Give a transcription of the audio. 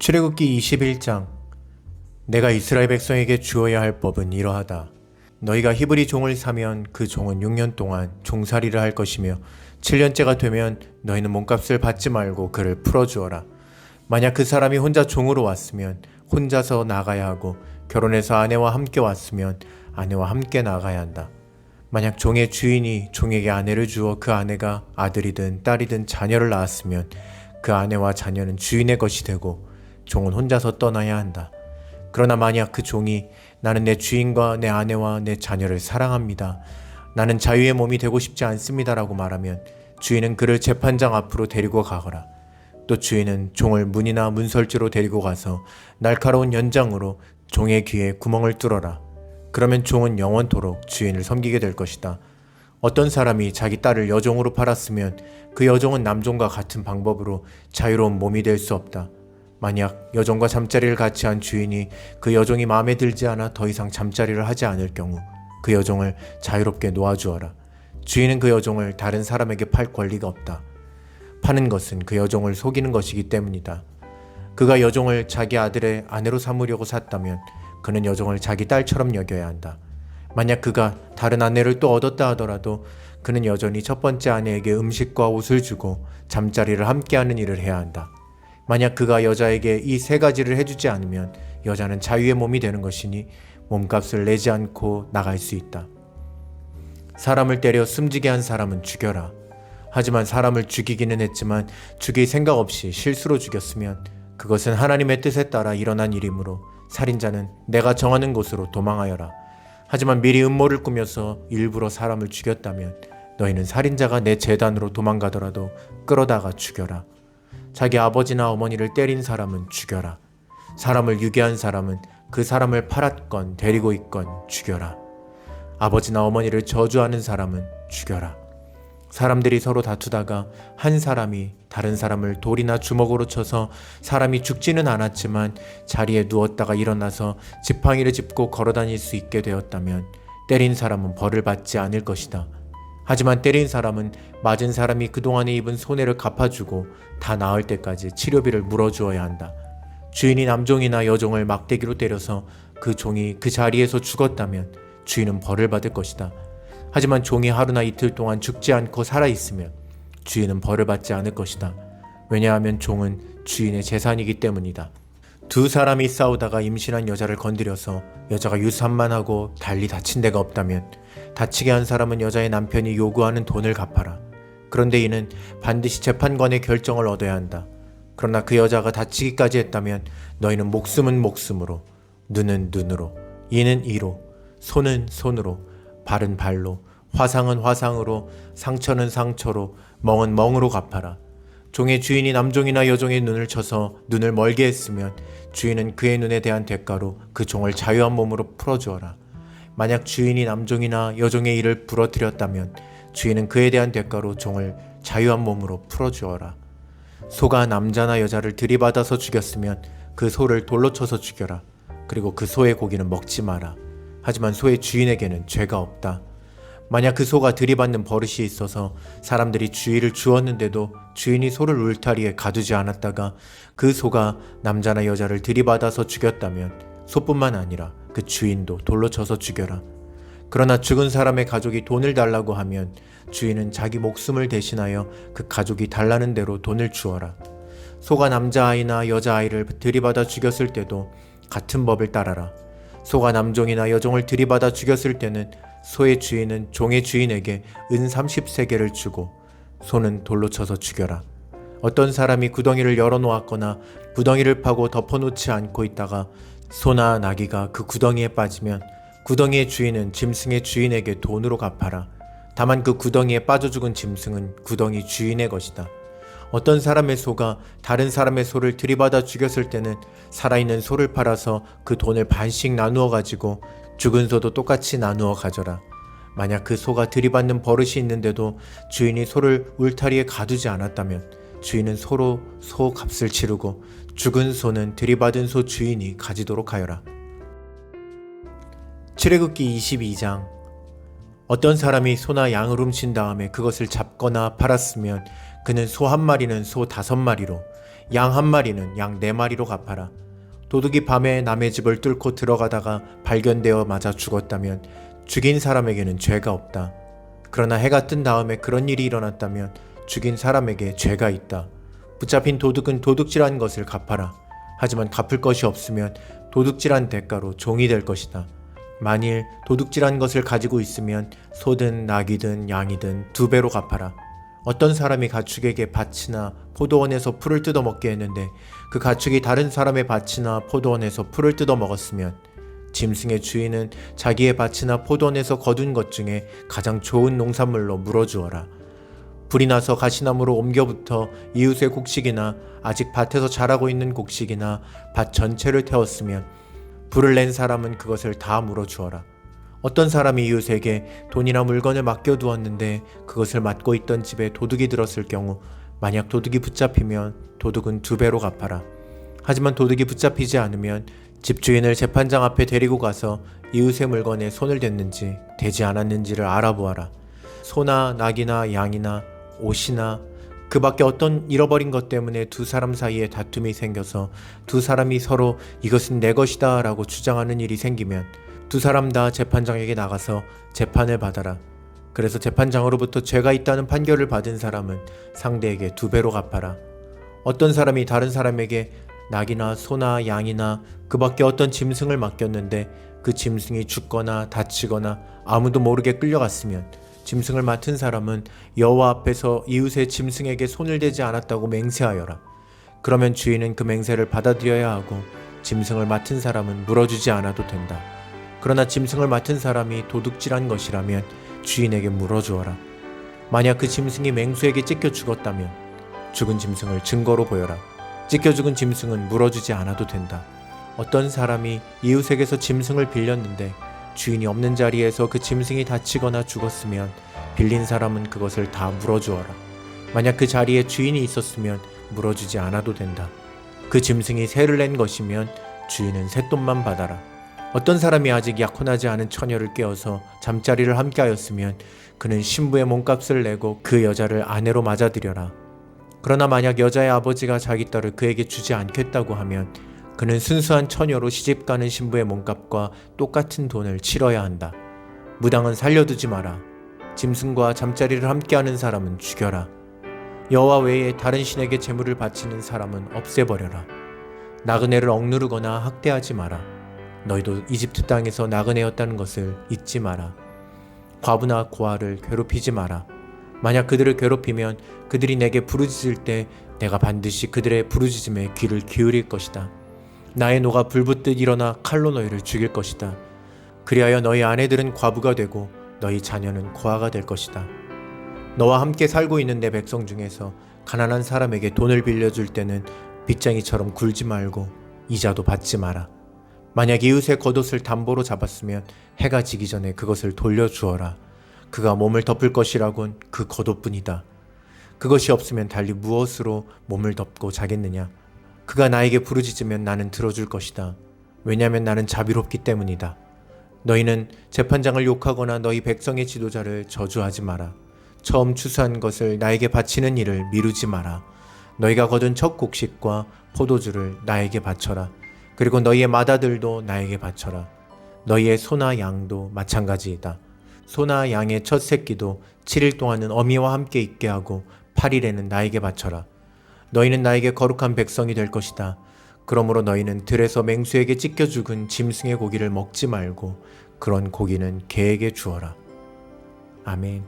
출애굽기 21장. 내가 이스라엘 백성에게 주어야 할 법은 이러하다. 너희가 히브리 종을 사면 그 종은 6년 동안 종살이를 할 것이며 7년째가 되면 너희는 몸값을 받지 말고 그를 풀어주어라. 만약 그 사람이 혼자 종으로 왔으면 혼자서 나가야 하고, 결혼해서 아내와 함께 왔으면 아내와 함께 나가야 한다. 만약 종의 주인이 종에게 아내를 주어 그 아내가 아들이든 딸이든 자녀를 낳았으면 그 아내와 자녀는 주인의 것이 되고 종은 혼자서 떠나야 한다. 그러나 만약 그 종이 나는 내 주인과 내 아내와 내 자녀를 사랑합니다, 나는 자유의 몸이 되고 싶지 않습니다라고 말하면 주인은 그를 재판장 앞으로 데리고 가거라. 또 주인은 종을 문이나 문설주로 데리고 가서 날카로운 연장으로 종의 귀에 구멍을 뚫어라. 그러면 종은 영원토록 주인을 섬기게 될 것이다. 어떤 사람이 자기 딸을 여종으로 팔았으면 그 여종은 남종과 같은 방법으로 자유로운 몸이 될 수 없다. 만약 여종과 잠자리를 같이 한 주인이 그 여종이 마음에 들지 않아 더 이상 잠자리를 하지 않을 경우 그 여종을 자유롭게 놓아주어라. 주인은 그 여종을 다른 사람에게 팔 권리가 없다. 파는 것은 그 여종을 속이는 것이기 때문이다. 그가 여종을 자기 아들의 아내로 삼으려고 샀다면 그는 여종을 자기 딸처럼 여겨야 한다. 만약 그가 다른 아내를 또 얻었다 하더라도 그는 여전히 첫 번째 아내에게 음식과 옷을 주고 잠자리를 함께하는 일을 해야 한다. 만약 그가 여자에게 이 세 가지를 해주지 않으면 여자는 자유의 몸이 되는 것이니 몸값을 내지 않고 나갈 수 있다. 사람을 때려 숨지게 한 사람은 죽여라. 하지만 사람을 죽이기는 했지만 죽일 생각 없이 실수로 죽였으면 그것은 하나님의 뜻에 따라 일어난 일이므로 살인자는 내가 정하는 곳으로 도망하여라. 하지만 미리 음모를 꾸며서 일부러 사람을 죽였다면 너희는 살인자가 내 재단으로 도망가더라도 끌어다가 죽여라. 자기 아버지나 어머니를 때린 사람은 죽여라. 사람을 유괴한 사람은 그 사람을 팔았건 데리고 있건 죽여라. 아버지나 어머니를 저주하는 사람은 죽여라. 사람들이 서로 다투다가 한 사람이 다른 사람을 돌이나 주먹으로 쳐서 사람이 죽지는 않았지만 자리에 누웠다가 일어나서 지팡이를 짚고 걸어다닐 수 있게 되었다면 때린 사람은 벌을 받지 않을 것이다. 하지만 때린 사람은 맞은 사람이 그동안에 입은 손해를 갚아주고 다 나을 때까지 치료비를 물어주어야 한다. 주인이 남종이나 여종을 막대기로 때려서 그 종이 그 자리에서 죽었다면 주인은 벌을 받을 것이다. 하지만 종이 하루나 이틀 동안 죽지 않고 살아있으면 주인은 벌을 받지 않을 것이다. 왜냐하면 종은 주인의 재산이기 때문이다. 두 사람이 싸우다가 임신한 여자를 건드려서 여자가 유산만 하고 달리 다친 데가 없다면 다치게 한 사람은 여자의 남편이 요구하는 돈을 갚아라. 그런데 이는 반드시 재판관의 결정을 얻어야 한다. 그러나 그 여자가 다치기까지 했다면 너희는 목숨은 목숨으로, 눈은 눈으로, 이는 이로, 손은 손으로, 발은 발로, 화상은 화상으로, 상처는 상처로, 멍은 멍으로 갚아라. 종의 주인이 남종이나 여종의 눈을 쳐서 눈을 멀게 했으면 주인은 그의 눈에 대한 대가로 그 종을 자유한 몸으로 풀어주어라. 만약 주인이 남종이나 여종의 일을 부러뜨렸다면 주인은 그에 대한 대가로 종을 자유한 몸으로 풀어주어라. 소가 남자나 여자를 들이받아서 죽였으면 그 소를 돌로 쳐서 죽여라. 그리고 그 소의 고기는 먹지 마라. 하지만 소의 주인에게는 죄가 없다. 만약 그 소가 들이받는 버릇이 있어서 사람들이 주의를 주었는데도 주인이 소를 울타리에 가두지 않았다가 그 소가 남자나 여자를 들이받아서 죽였다면 소뿐만 아니라 그 주인도 돌로 쳐서 죽여라. 그러나 죽은 사람의 가족이 돈을 달라고 하면 주인은 자기 목숨을 대신하여 그 가족이 달라는 대로 돈을 주어라. 소가 남자아이나 여자아이를 들이받아 죽였을 때도 같은 법을 따라라. 소가 남종이나 여종을 들이받아 죽였을 때는 소의 주인은 종의 주인에게 은 30세겔을 주고 소는 돌로 쳐서 죽여라. 어떤 사람이 구덩이를 열어놓았거나 구덩이를 파고 덮어놓지 않고 있다가 소나 나귀가 그 구덩이에 빠지면 구덩이의 주인은 짐승의 주인에게 돈으로 갚아라. 다만 그 구덩이에 빠져 죽은 짐승은 구덩이 주인의 것이다. 어떤 사람의 소가 다른 사람의 소를 들이받아 죽였을 때는 살아있는 소를 팔아서 그 돈을 반씩 나누어 가지고 죽은 소도 똑같이 나누어 가져라. 만약 그 소가 들이받는 버릇이 있는데도 주인이 소를 울타리에 가두지 않았다면 주인은 소로 소 값을 치르고 죽은 소는 들이받은 소 주인이 가지도록 하여라. 출애굽기 22장. 어떤 사람이 소나 양을 훔친 다음에 그것을 잡거나 팔았으면 그는 소 한 마리는 소 5마리로, 양 한 마리는 양 4마리로 갚아라. 도둑이 밤에 남의 집을 뚫고 들어가다가 발견되어 맞아 죽었다면 죽인 사람에게는 죄가 없다. 그러나 해가 뜬 다음에 그런 일이 일어났다면 죽인 사람에게 죄가 있다. 붙잡힌 도둑은 도둑질한 것을 갚아라. 하지만 갚을 것이 없으면 도둑질한 대가로 종이 될 것이다. 만일 도둑질한 것을 가지고 있으면 소든 낙이든 양이든 2배로 갚아라. 어떤 사람이 가축에게 밭이나 포도원에서 풀을 뜯어먹게 했는데 그 가축이 다른 사람의 밭이나 포도원에서 풀을 뜯어먹었으면 짐승의 주인은 자기의 밭이나 포도원에서 거둔 것 중에 가장 좋은 농산물로 물어주어라. 불이 나서 가시나무로 옮겨붙어 이웃의 곡식이나 아직 밭에서 자라고 있는 곡식이나 밭 전체를 태웠으면 불을 낸 사람은 그것을 다 물어주어라. 어떤 사람이 이웃에게 돈이나 물건을 맡겨두었는데 그것을 맡고 있던 집에 도둑이 들었을 경우 만약 도둑이 붙잡히면 도둑은 2배로 갚아라. 하지만 도둑이 붙잡히지 않으면 집주인을 재판장 앞에 데리고 가서 이웃의 물건에 손을 댔는지 대지 않았는지를 알아보아라. 소나 낙이나 양이나 옷이나 그 밖에 어떤 잃어버린 것 때문에 2 사람 사이에 다툼이 생겨서 2 사람이 서로 이것은 내 것이다 라고 주장하는 일이 생기면 2 사람 다 재판장에게 나가서 재판을 받아라. 그래서 재판장으로부터 죄가 있다는 판결을 받은 사람은 상대에게 2배로 갚아라. 어떤 사람이 다른 사람에게 낙이나 소나 양이나 그 밖에 어떤 짐승을 맡겼는데 그 짐승이 죽거나 다치거나 아무도 모르게 끌려갔으면 짐승을 맡은 사람은 여호와 앞에서 이웃의 짐승에게 손을 대지 않았다고 맹세하여라. 그러면 주인은 그 맹세를 받아들여야 하고 짐승을 맡은 사람은 물어주지 않아도 된다. 그러나 짐승을 맡은 사람이 도둑질한 것이라면 주인에게 물어주어라. 만약 그 짐승이 맹수에게 찢겨 죽었다면 죽은 짐승을 증거로 보여라. 찢겨 죽은 짐승은 물어주지 않아도 된다. 어떤 사람이 이웃에게서 짐승을 빌렸는데 주인이 없는 자리에서 그 짐승이 다치거나 죽었으면 빌린 사람은 그것을 다 물어주어라. 만약 그 자리에 주인이 있었으면 물어주지 않아도 된다. 그 짐승이 새를 낸 것이면 주인은 쇳돈만 받아라. 어떤 사람이 아직 약혼하지 않은 처녀를 깨워서 잠자리를 함께하였으면 그는 신부의 몸값을 내고 그 여자를 아내로 맞아들여라. 그러나 만약 여자의 아버지가 자기 딸을 그에게 주지 않겠다고 하면 그는 순수한 처녀로 시집가는 신부의 몸값과 똑같은 돈을 치러야 한다. 무당은 살려두지 마라. 짐승과 잠자리를 함께하는 사람은 죽여라. 여호와 외에 다른 신에게 제물을 바치는 사람은 없애버려라. 나그네를 억누르거나 학대하지 마라. 너희도 이집트 땅에서 나그네였다는 것을 잊지 마라. 과부나 고아를 괴롭히지 마라. 만약 그들을 괴롭히면 그들이 내게 부르짖을 때 내가 반드시 그들의 부르짖음에 귀를 기울일 것이다. 나의 노가 불붙듯 일어나 칼로 너희를 죽일 것이다. 그리하여 너희 아내들은 과부가 되고 너희 자녀는 고아가 될 것이다. 너와 함께 살고 있는 내 백성 중에서 가난한 사람에게 돈을 빌려줄 때는 빚쟁이처럼 굴지 말고 이자도 받지 마라. 만약 이웃의 겉옷을 담보로 잡았으면 해가 지기 전에 그것을 돌려주어라. 그가 몸을 덮을 것이라곤 그 겉옷뿐이다. 그것이 없으면 달리 무엇으로 몸을 덮고 자겠느냐. 그가 나에게 부르짖으면 나는 들어줄 것이다. 왜냐하면 나는 자비롭기 때문이다. 너희는 재판장을 욕하거나 너희 백성의 지도자를 저주하지 마라. 처음 추수한 것을 나에게 바치는 일을 미루지 마라. 너희가 거둔 첫 곡식과 포도주를 나에게 바쳐라. 그리고 너희의 맏아들도 나에게 바쳐라. 너희의 소나 양도 마찬가지이다. 소나 양의 첫 새끼도 7일 동안은 어미와 함께 있게 하고 8일에는 나에게 바쳐라. 너희는 나에게 거룩한 백성이 될 것이다. 그러므로 너희는 들에서 맹수에게 찢겨 죽은 짐승의 고기를 먹지 말고 그런 고기는 개에게 주어라. 아멘.